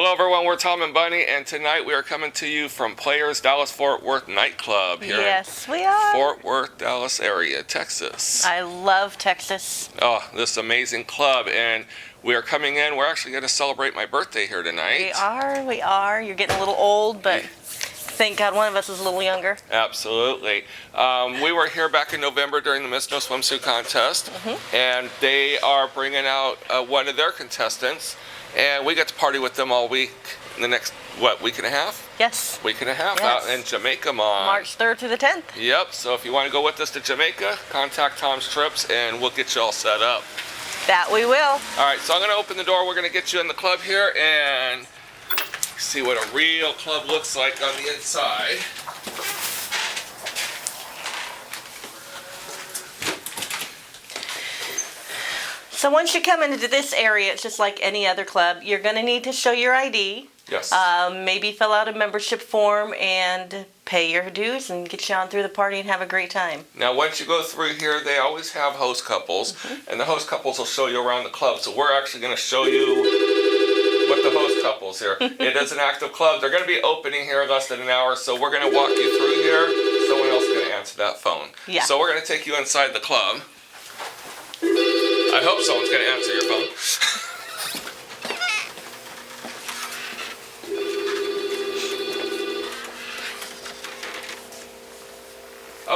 Hello everyone, we're Tom and Bunny, and tonight we are coming to you from Players Dallas-Fort Worth NightClub here Yes, we are. Fort Worth, Dallas area, Texas. I love Texas. Oh, this amazing club, and we are coming in. We're actually going to celebrate my birthday here tonight. We are. You're getting a little old, but thank God one of us is a little younger. Absolutely. We were here back in November during the Miss No Swimsuit contest, and they are bringing out one of their contestants, and we get to party with them all week. The next, week and a half? Yes. Week and a half Yes. out in Jamaica, Mom. March 3rd through the 10th. Yep, so if you want to go with us to Jamaica, contact Tom's Trips, and we'll get you all set up. That we will. All right, so I'm going to open the door. We're going to get you in the club here and see what a real club looks like on the inside. So once you come into this area, it's just like any other club. You're going to need to show your ID. Yes. Maybe fill out a membership form and pay your dues and get you on through the party and have a great time. Now, once you go through here, they always have host couples, and the host couples will show you around the club. So we're actually going to show you what the host couples here. It is an active club. They're going to be opening here in less than an hour, so we're going to walk you through here. Someone else is going to answer that phone. Yeah. So we're going to take you inside the club. I hope someone's going to answer your phone.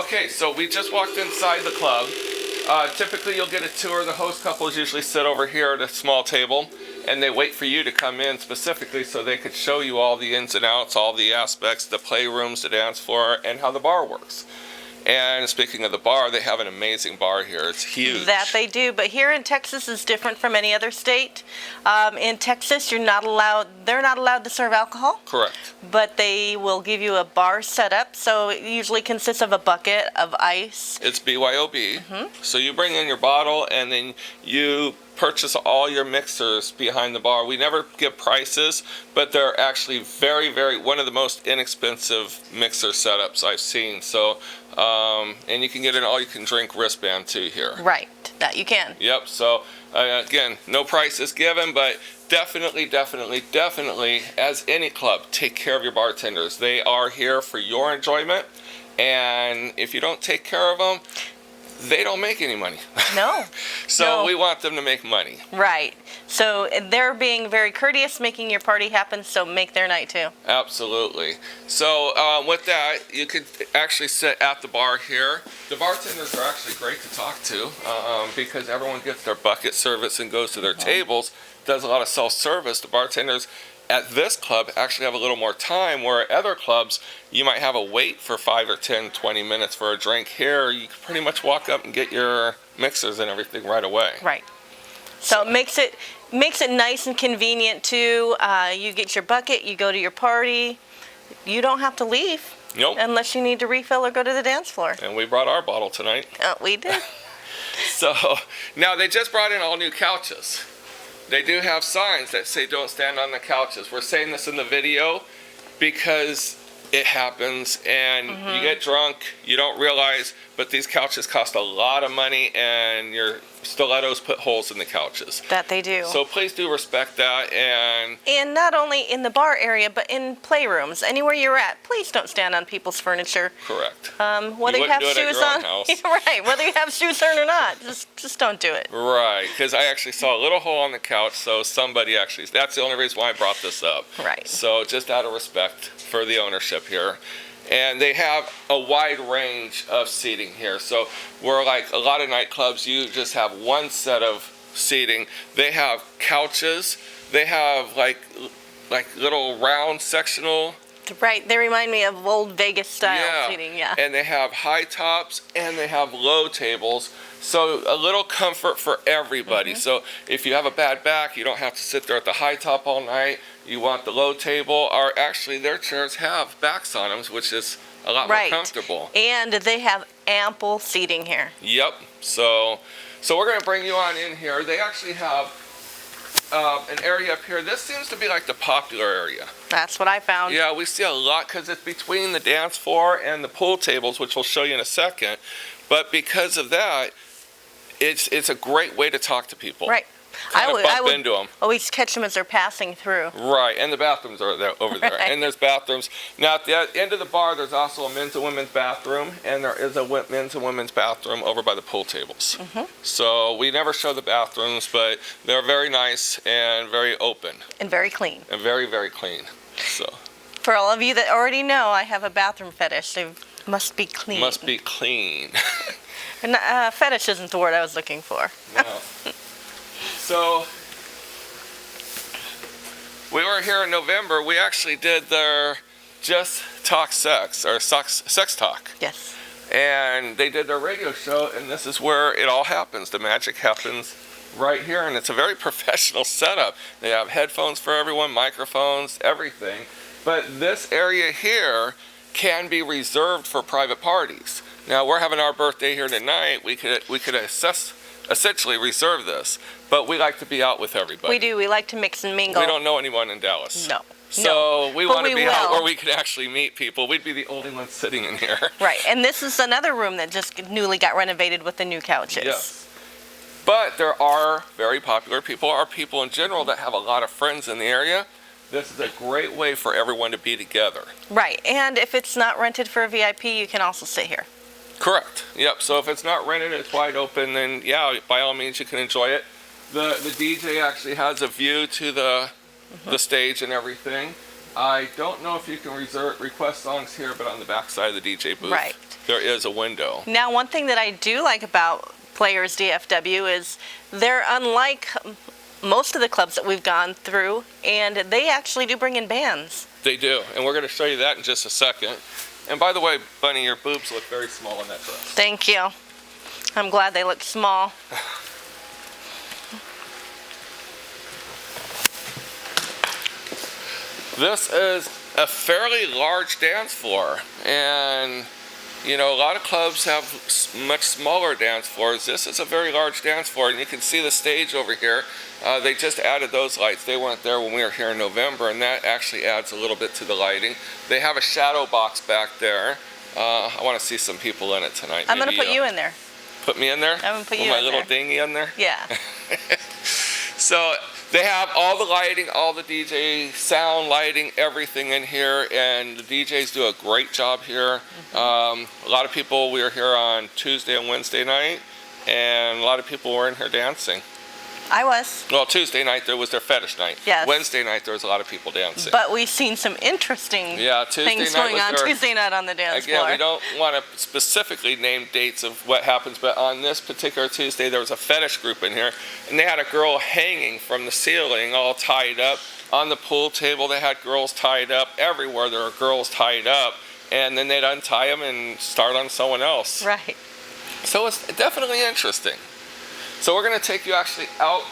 Okay, so we just walked inside the club. Typically you'll get a tour. The host couples usually sit over here at a small table, and they wait for you to come in specifically so they could show you all the ins and outs, all the aspects, the playrooms, the dance floor, and how the bar works. And speaking of the bar, they have an amazing bar here. It's huge. That they do, but here in Texas is different from any other state. In Texas, they're not allowed to serve alcohol. Correct. But they will give you a bar setup, so it usually consists of a bucket of ice. It's BYOB. So you bring in your bottle, and then you purchase all your mixers behind the bar. We never give prices, but they're actually very, one of the most inexpensive mixer setups I've seen. So, and you can get an all-you-can-drink wristband too here. Right, that you can. Yep, so again, no price is given, but definitely, as any club, take care of your bartenders. They are here for your enjoyment, and if you don't take care of them, they don't make any money. No. So we want them to make money. Right. So they're being very courteous, making your party happen, so make their night too. Absolutely. So with that, you could actually sit at the bar here. The bartenders are actually great to talk to because everyone gets their bucket service and goes to their tables, does a lot of self-service. The bartenders at this club actually have a little more time, where at other clubs you might have a wait for 5 or 10, 20 minutes for a drink. Here you can pretty much walk up and get your mixers and everything right away. Right. So it makes it nice and convenient too. You get your bucket, you go to your party. You don't have to leave. Nope. Unless you need to refill or go to the dance floor. And we brought our bottle tonight. We did. So now they just brought in all new couches. They do have signs that say don't stand on the couches. We're saying this in the video because it happens, and you get drunk, you don't realize, but these couches cost a lot of money, and your stilettos put holes in the couches. That they do. So please do respect that. And not only in the bar area, but in playrooms, anywhere you're at, please don't stand on people's furniture. Correct. Whether you have do it at shoes your own on, house. right? Whether you have shoes on or not, just don't do it. Right, because I actually saw a little hole on the couch, so somebody actually, that's the only reason why I brought this up. Right. So just out of respect for the ownership here. And they have a wide range of seating here. So we're like a lot of nightclubs, you just have one set of seating. They have couches. They have like little round sectional. Right, they remind me of old Vegas style seating, yeah. And they have high tops and they have low tables. So a little comfort for everybody. So if you have a bad back, you don't have to sit there at the high top all night. You want the low table, or actually their chairs have backs on them, which is a lot more comfortable. And they have ample seating here. Yep. So we're going to bring you on in here. They actually have an area up here. This seems to be like the popular area. That's what I found. Yeah, we see a lot because it's between the dance floor and the pool tables, which we'll show you in a second. But because of that, it's a great way to talk to people. Right. kind of bump into them. Always catch them as they're passing through. Right, and the bathrooms are there, over there. Right. And there's bathrooms. Now, at the end of the bar, there's also a men's and women's bathroom, and there is a men's and women's bathroom over by the pool tables. So we never show the bathrooms, but they're very nice and very open. And very clean. And very, very clean. So. For all of you that already know, I have a bathroom fetish. They must be clean. Must be clean. Fetish isn't the word I was looking for. No. So, we were here in November. We actually did their Just Talk Sex, or Sex Talk. Yes. And they did their radio show, and this is where it all happens. The magic happens right here, and it's a very professional setup. They have headphones for everyone, microphones, everything. But this area here can be reserved for private parties. Now, we're having our birthday here tonight. We could essentially reserve this, but we like to be out with everybody. We do. We like to mix and mingle. We don't know anyone in Dallas. No. So we want to be out will. where we can actually meet people. We'd be the only ones sitting in here. Right, and this is another room that just newly got renovated with the new couches. Yes. But there are very popular people, or people in general that have a lot of friends in the area. This is a great way for everyone to be together. Right, and if it's not rented for a VIP, you can also sit here. Correct. Yep. So if it's not rented, it's wide open, then yeah, by all means you can enjoy it. The DJ actually has a view to the stage and everything. I don't know if you can request songs here, but on the back side of the DJ booth, Right. there is a window. Now, one thing that I do like about PlayersDFW is they're unlike most of the clubs that we've gone through, and they actually do bring in bands. They do, and we're going to show you that in just a second. And by the way, Bunny, your boobs look very small in that dress. Thank you. I'm glad they look small. This is a fairly large dance floor, and you know, a lot of clubs have much smaller dance floors. This is a very large dance floor, and you can see the stage over here. They just added those lights. They weren't there when we were here in November, and that actually adds a little bit to the lighting. They have a shadow box back there. I want to see some people in it tonight. I'm going to put you in there. Put me in there? I'm going to put you in in there. My little there. dinghy in there? Yeah. So they have all the lighting, all the DJ sound lighting, everything in here, and the DJs do a great job here. A lot of people, we were here on Tuesday and Wednesday night, and a lot of people were in here dancing. I was. Well, Tuesday night there was their fetish night. Yes. Wednesday night there was a lot of people dancing. But we've seen some interesting things going on Tuesday night on the dance floor. Again, we don't want to specifically name dates of what happens, but on this particular Tuesday there was a fetish group in here, and they had a girl hanging from the ceiling all tied up. On the pool table they had girls tied up. Everywhere there were girls tied up, and then they'd untie them and start on someone else. Right. So it's definitely interesting. So we're going to take you actually out.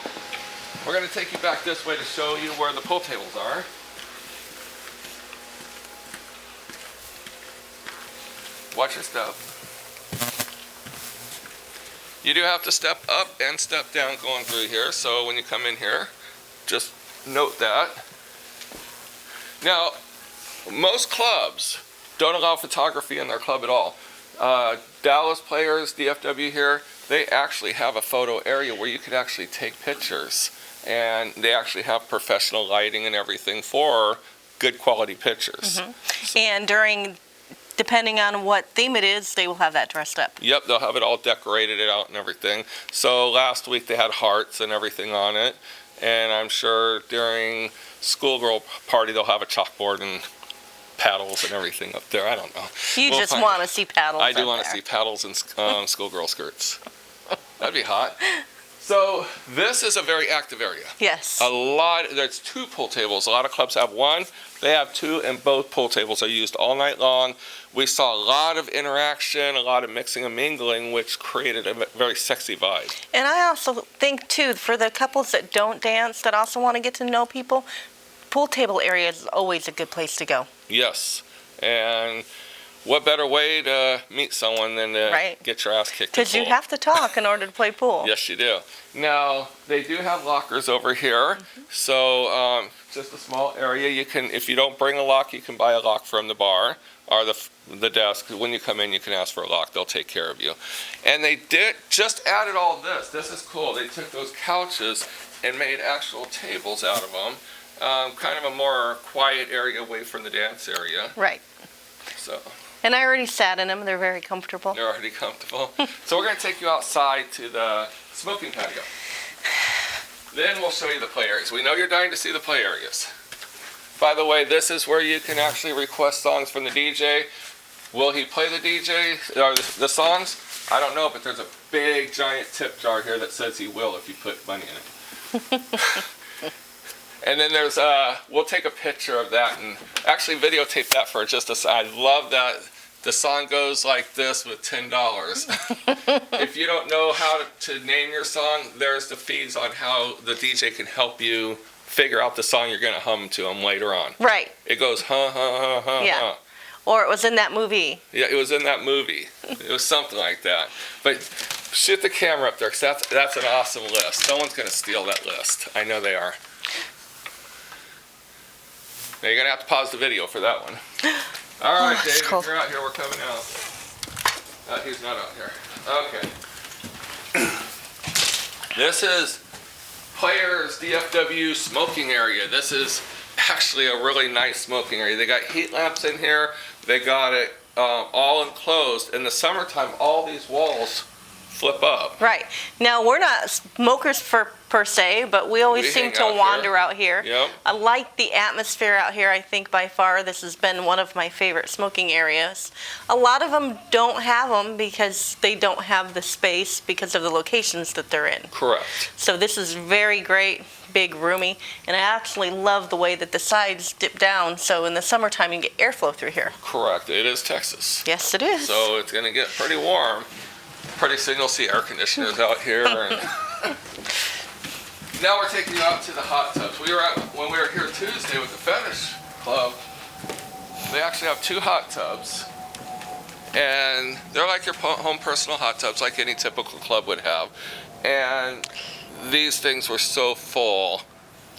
We're going to take you back this way to show you where the pool tables are. Watch your step. You do have to step up and step down going through here, so when you come in here, just note that. Now, most clubs don't allow photography in their club at all. Dallas PlayersDFW here, they actually have a photo area where you could actually take pictures, and they actually have professional lighting and everything for good quality pictures. And depending on what theme it is, they will have that dressed up. Yep, they'll have it all decorated out and everything. So last week they had hearts and everything on it, and I'm sure during schoolgirl party they'll have a chalkboard and paddles and everything up there. I don't know. You just want to see paddles. I do want to see paddles and schoolgirl skirts. That'd be hot. So this is a very active area. Yes. There's 2 pool tables. A lot of clubs have 1. They have 2, and both pool tables are used all night long. We saw a lot of interaction, a lot of mixing and mingling, which created a very sexy vibe. And I also think, too, for the couples that don't dance, that also want to get to know people, pool table area is always a good place to go. Yes. And what better way to meet someone than to Right. get your ass kicked in Because you pool? have to talk in order to play pool. Yes, you do. Now, they do have lockers over here. So, just a small area. You can, if you don't bring a lock, you can buy a lock from the bar or the desk. When you come in, you can ask for a lock. They'll take care of you. And they just added all this. This is cool. They took those couches and made actual tables out of them. Kind of a more quiet area away from the dance area. Right. So And I already sat in them. They're very comfortable. they're already comfortable. So we're going to take you outside to the smoking patio. Then we'll show you the play areas. We know you're dying to see the play areas. By the way, this is where you can actually request songs from the DJ. Will he play the DJ or the songs? I don't know, but there's a big giant tip jar here that says he will if you put money in it. And then there's, we'll take a picture of that and actually videotape that for just a second. I love that the song goes like this with $10. If you don't know how to name your song, there's the feeds on how the DJ can help you figure out the song you're going to hum to them later on. Right. It goes, huh, huh, huh, huh, Yeah. huh. Or it was in that movie. Yeah, it was in that movie. It was something like that. But shoot the camera up there, because that's an awesome list. Someone's going to steal that list. I know they are. Now you're going to have to pause the video for that one. All right, Oh, Dave, it's if cold. you're out here, we're coming out. He's not out here. Okay. This is PlayersDFW smoking area. This is actually a really nice smoking area. They got heat lamps in here. They got it all enclosed. In the summertime, all these walls flip up. Right. Now, we're not smokers per se, but we always We seem hang to out wander here. out here. Yep. I like the atmosphere out here. I think by far this has been one of my favorite smoking areas. A lot of them don't have them because they don't have the space because of the locations that they're in. Correct. So this is very great, big, roomy, and I actually love the way that the sides dip down, so in the summertime you get airflow through here. Correct. It is Texas. Yes, it is. So it's going to get pretty warm. Pretty soon you'll see air conditioners out here. And now we're taking you out to the hot tubs. When we were here Tuesday with the Fetish Club, they actually have 2 hot tubs. And they're like your home personal hot tubs, like any typical club would have. And these things were so full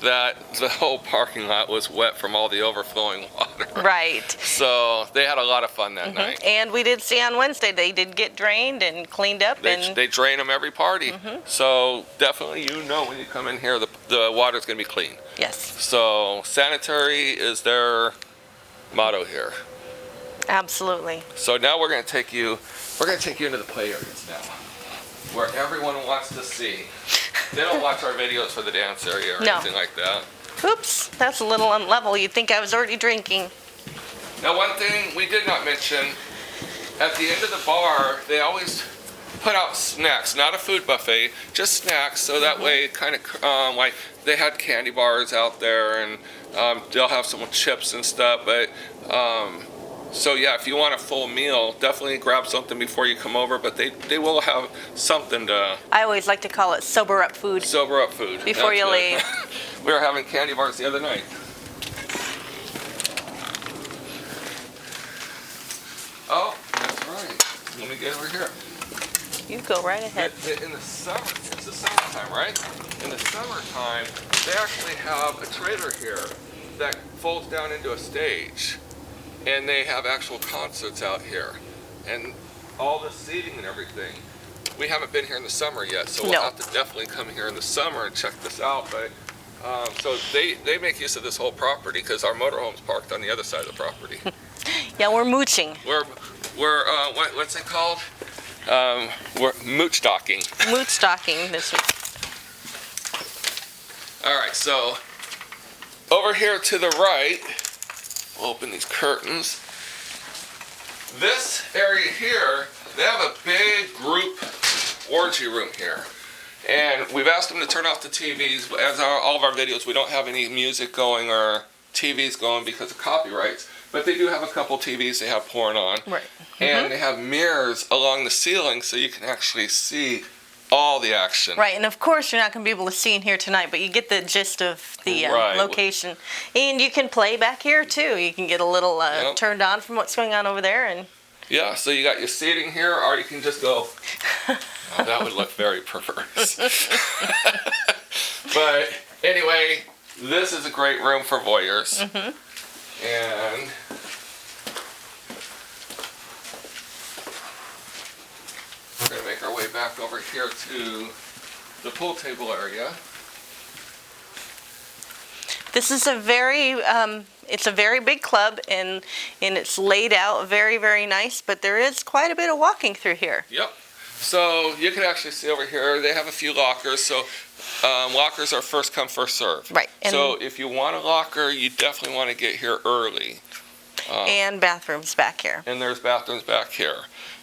that the whole parking lot was wet from all the overflowing water. Right. So they had a lot of fun that night. And we did see on Wednesday they did get drained and cleaned up. They drain them every party. So definitely when you come in here, the water's going to be clean. Yes, So sanitary is their motto here. absolutely. So now we're going to take you into the play areas now, where everyone wants to see. They don't watch our videos for the dance area or No. anything like that. Oops, that's a little unlevel. You'd think I was already drinking. Now, one thing we did not mention, at the end of the bar, they always put out snacks, not a food buffet, just snacks, so that way kind of like they had candy bars out there, and they'll have some chips and stuff, but so yeah, if you want a full meal, definitely grab something before you come over, but they will have something to I always like to call it sober up food. sober up food. Before you leave. We were having candy bars the other night. Oh, that's right. Let me get over here. You go right ahead. In the summer, it's the summertime, right? In the summertime, they actually have a trailer here that folds down into a stage. And they have actual concerts out here. And all the seating and everything. We haven't been here in the summer yet, so we'll No. have to definitely come here in the summer and check this out. But so they make use of this whole property because our motorhome's parked on the other side of the property. Yeah, we're mooching. We're what's it called? We're mooch docking. Moot stocking this week. All right, so over here to the right, we'll open these curtains. This area here, they have a big group orgy room here. And we've asked them to turn off the TVs. As all of our videos, we don't have any music going or TVs going because of copyrights. But they do have a couple TVs they have porn on. Right. And they have mirrors along the ceiling so you can actually see all the action. Right, and of course you're not going to be able to see in here tonight, but you get the gist of the Right. location. And you can play back here too. You can get a little Yep. turned on from what's going on over there. And Yeah, so you got your seating here, or you can just go. Oh, that would look very perverse. But anyway, this is a great room for voyeurs. Mm-hmm. And we're going to make our way back over here to the pool table area. This is it's a very big club, and it's laid out very, very nice, but there is quite a bit of walking through here. Yep. So you can actually see over here, they have a few lockers. So lockers are first come, first serve. Right. And, So if you want a locker, you definitely want to get here early. and bathrooms back here. And there's bathrooms back here.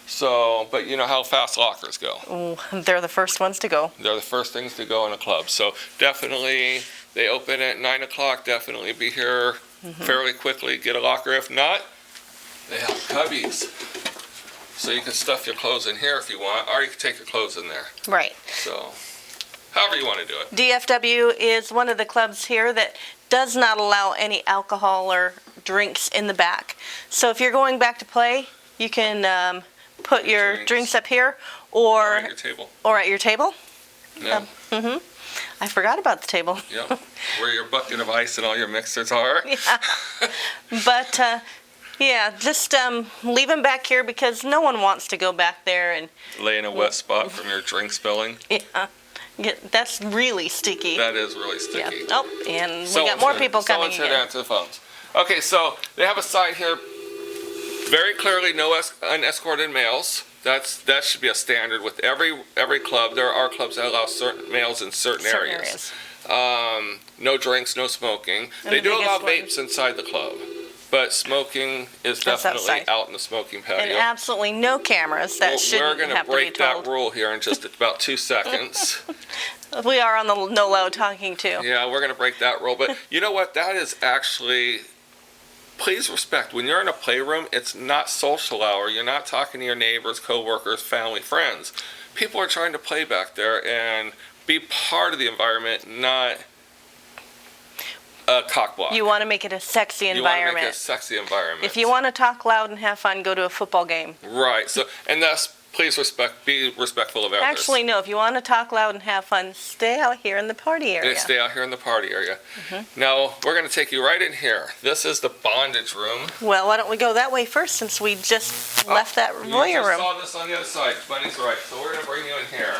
So, but you know how fast lockers go. Ooh, they're the first ones to go. They're the first things to go in a club. So definitely, they open at 9 o'clock. Definitely be here fairly quickly. Get a locker. If not, they have cubbies. So you can stuff your clothes in here if you want, or you can take your clothes in there. Right. So, however you want to do it. DFW is one of the clubs here that does not allow any alcohol or drinks in the back. So if you're going back to play, you can put your drinks up here Or or at your table. at your table. Yeah. I forgot about the table. Yeah. Where your bucket of ice and all your mixers are. Yeah. But yeah, just leave them back here because no one wants to go back there and Lay in a wet spot from your drink spilling. that's really sticky. That is really Yeah. sticky. Oh, and we got more people coming Someone's here to again. answer the phones. Okay, so they have a sign here, very clearly no unescorted males. That should be a standard with every club. There are clubs that allow certain males in certain areas. No drinks, no smoking. And They the do allow biggest vapes inside the club, but smoking is That's definitely outside. out in the smoking patio. And absolutely no cameras. That We're shouldn't going to have to be break that told. rule here in just about 2 seconds. We are on the no low talking too. Yeah, we're going to break that rule. But you know what? That is actually, please respect. When you're in a playroom, it's not social hour. You're not talking to your neighbors, coworkers, family, friends. People are trying to play back there and be part of the environment, not a cock block. You want to make it a sexy You want to environment. make it a sexy environment. If you want to talk loud and have fun, go to a football game. Right. So, and that's, please be respectful of others. Actually, no. If you want to talk loud and have fun, stay out here in the party area. And stay out here in the party area. Now, we're going to take you right in here. This is the bondage room. Well, why don't we go that way first since we just left that You voyeur just room. saw this on the other side. Bunny's right. So we're going to bring you in here.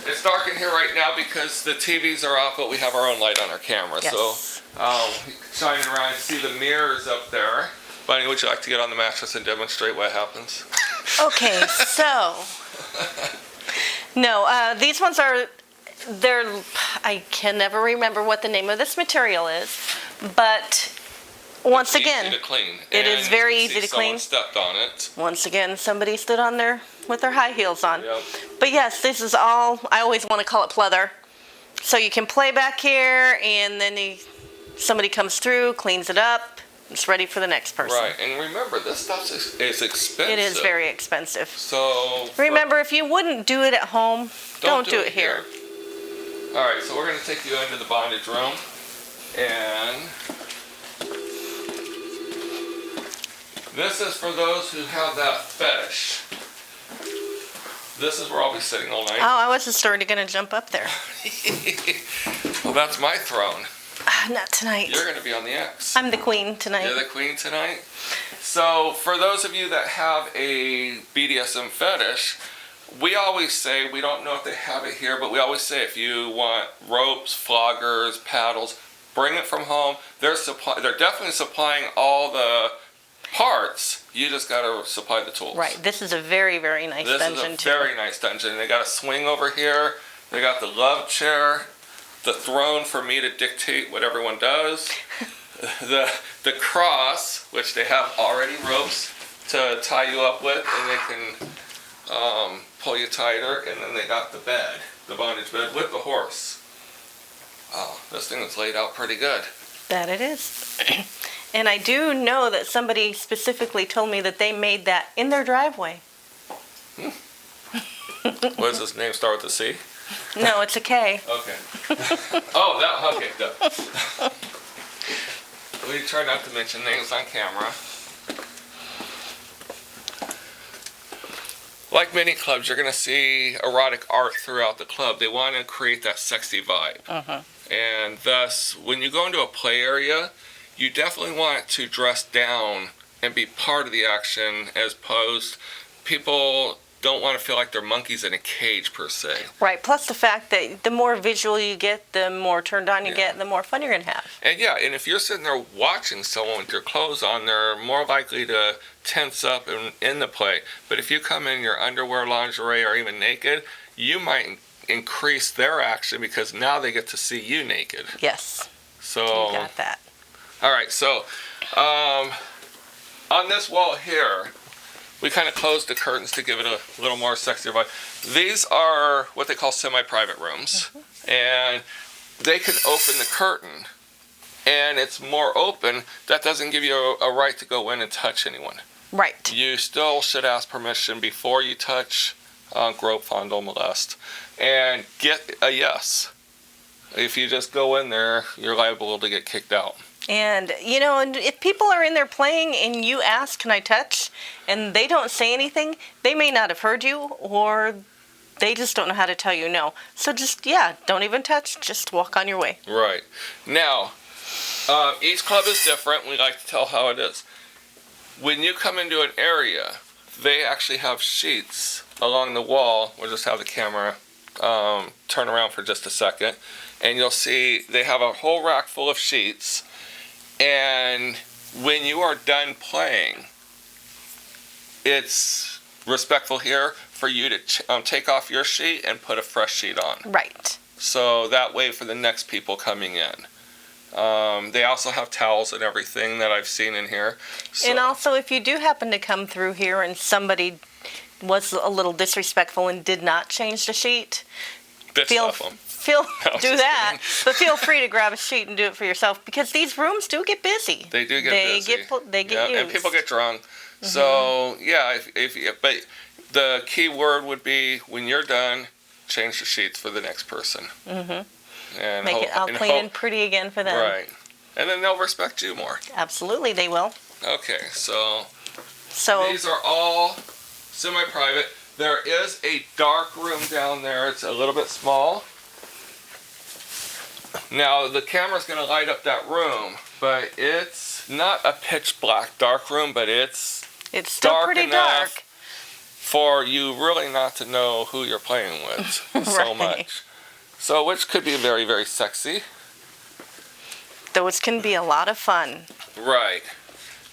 It's dark in here right now because the TVs are off, but we have our own light on our camera. Yes. So shining around, see the mirrors up there. Bunny, would you like to get on the mattress and demonstrate what happens? Okay, so no, these ones I can never remember what the name of this material is, but once It's again, easy to clean. it is And very you easy see to someone clean. stepped on it. Once again, somebody stood on there with their high heels on. Yep. But yes, this is all, I always want to call it pleather. So you can play back here, and then somebody comes through, cleans it up, it's ready for the next person. Right, and remember, this stuff is expensive. It is very expensive. So Remember, if you wouldn't do it at home, don't do it here. All right, so we're going to take you into the bondage room, and this is for those who have that fetish. This is where I'll be sitting all night. Oh, I was just already going to jump up there. Well, that's my throne. Not tonight. You're going to be on the X. I'm the queen tonight. You're the queen tonight. So, for those of you that have a BDSM fetish, we always say, we don't know if they have it here, but we always say if you want ropes, floggers, paddles, bring it from home. They're definitely supplying all the parts. You just got to supply the tools. Right. This is a very, very nice dungeon, This is a very nice dungeon. They got a swing over here. They got the love chair, the throne for me to dictate what everyone does, the cross, which they have already ropes to tie you up with, and they can pull you tighter, and then they got the bed, the bondage bed with the horse. Oh, this thing is laid out pretty good. That it is. And I do know that somebody specifically told me that they made that in their driveway. What does his name start with a C? No, it's a K. Okay. Oh, that, okay, duh. We try not to mention names on camera. Like many clubs, you're going to see erotic art throughout the club. They want to create that sexy vibe. And thus, when you go into a play area, you definitely want to dress down and be part of the action, as opposed people don't want to feel like they're monkeys in a cage per se. Right. Plus the fact that the more visual you get, the more turned on you get, the more fun you're going to have. And and if you're sitting there watching someone with your clothes on, they're more likely to tense up in the play. But if you come in your underwear, lingerie, or even naked, you might increase their action because now they get to see you naked. Yes. So you got that. All right. So on this wall here, we kind of closed the curtains to give it a little more sexier vibe. These are what they call semi-private rooms. And they can open the curtain, and it's more open. That doesn't give you a right to go in and touch anyone. Right. You still should ask permission before you touch, grope, fondle, molest, and get a yes. If you just go in there, you're liable to get kicked out. And, and if people are in there playing and you ask, can I touch? And they don't say anything, they may not have heard you, or they just don't know how to tell you no. So just, don't even touch. Just walk on your way. Right. Now, each club is different. We like to tell how it is. When you come into an area, they actually have sheets along the wall. We'll just have the camera turn around for just a second. And you'll see they have a whole rack full of sheets. And when you are done playing, it's respectful here for you to take off your sheet and put a fresh sheet on. Right. So that way for the next people coming in. They also have towels and everything that I've seen in here. So, and also, if you do happen to come through here and somebody was a little disrespectful and did not change the sheet, do that. But feel free to grab a sheet and do it for yourself, because these rooms do get busy. They do get busy. They get used. And people get drunk. So but the key word would be, when you're done, change the sheets for the next person. And make it all clean and pretty again for them. Right. And then they'll respect you more. Absolutely, they will. Okay, so these are all semi-private. There is a dark room down there. It's a little bit small. Now, the camera's going to light up that room, but it's not a pitch black dark room, but it's still dark pretty enough dark for you really not to know who you're playing with so much. So, which could be very, very sexy. Those can be a lot of fun. Right.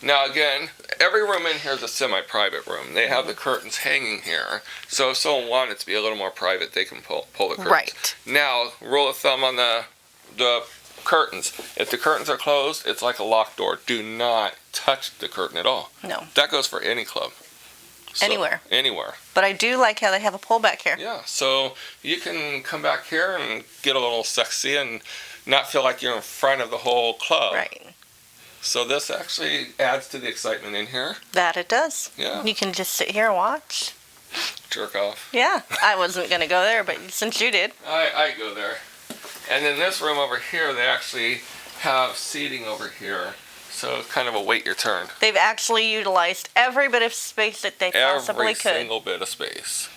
Now, again, every room in here is a semi-private room. They have the curtains hanging here. So if someone wanted to be a little more private, they can pull the curtains. Right. Now, rule of thumb on the curtains. If the curtains are closed, it's like a locked door. Do not touch the curtain at all. No. That goes for any club. So, anywhere. Anywhere. But I do like how they have a pullback here. Yeah, so you can come back here and get a little sexy and not feel like you're in front of the whole club. Right. So this actually adds to the excitement in here. That it does. Yeah. You can just sit here and watch. Jerk off. Yeah. I wasn't going to go there, but since you did. I go there. And in this room over here, they actually have seating over here. So it's kind of a wait your turn. They've actually utilized every bit of space that they possibly could. Every single bit of space.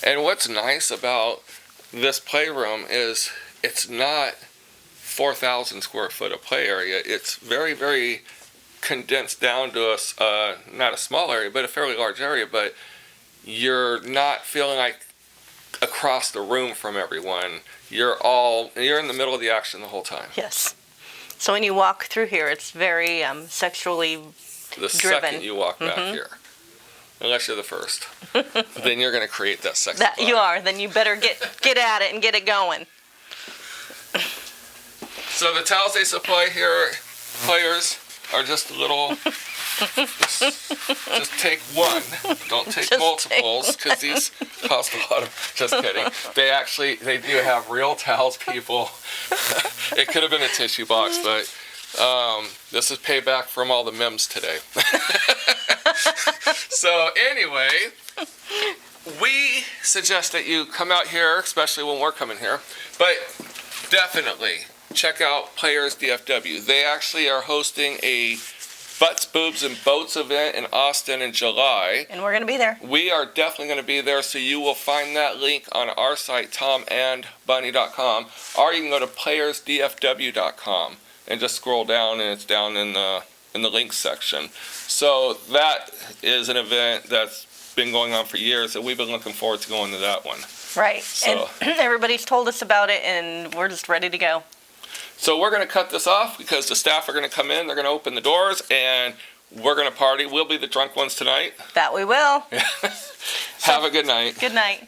And what's nice about this playroom is it's not 4,000 square foot of play area. It's very, very condensed down to not a small area, but a fairly large area. But you're not feeling like across the room from everyone. You're in the middle of the action the whole time. Yes. So when you walk through here, it's very sexually the driven. Second you walk back here, unless you're the first, then you're going to create that sexy vibe. You are. Then you better get at it and get it going. So the towels they supply here, players, are just a little. Just take one. Don't take multiples, because these cost a lot of. Just kidding. They do have real towels, people. It could have been a tissue box, but this is payback from all the memes today. So anyway, we suggest that you come out here, especially when we're coming here. But definitely check out PlayersDFW. They actually are hosting a Butts, Boobs, and Boats event in Austin in July. And we're going to be there. We are definitely going to be there, so you will find that link on our site, TomandBunny.com, or you can go to PlayersDFW.com and just scroll down, and it's down in the links section. So that is an event that's been going on for years, and we've been looking forward to going to that one. Right. So, and everybody's told us about it, and we're just ready to go. So we're going to cut this off because the staff are going to come in, they're going to open the doors, and we're going to party. We'll be the drunk ones tonight. That we will. Have a good night. Good night.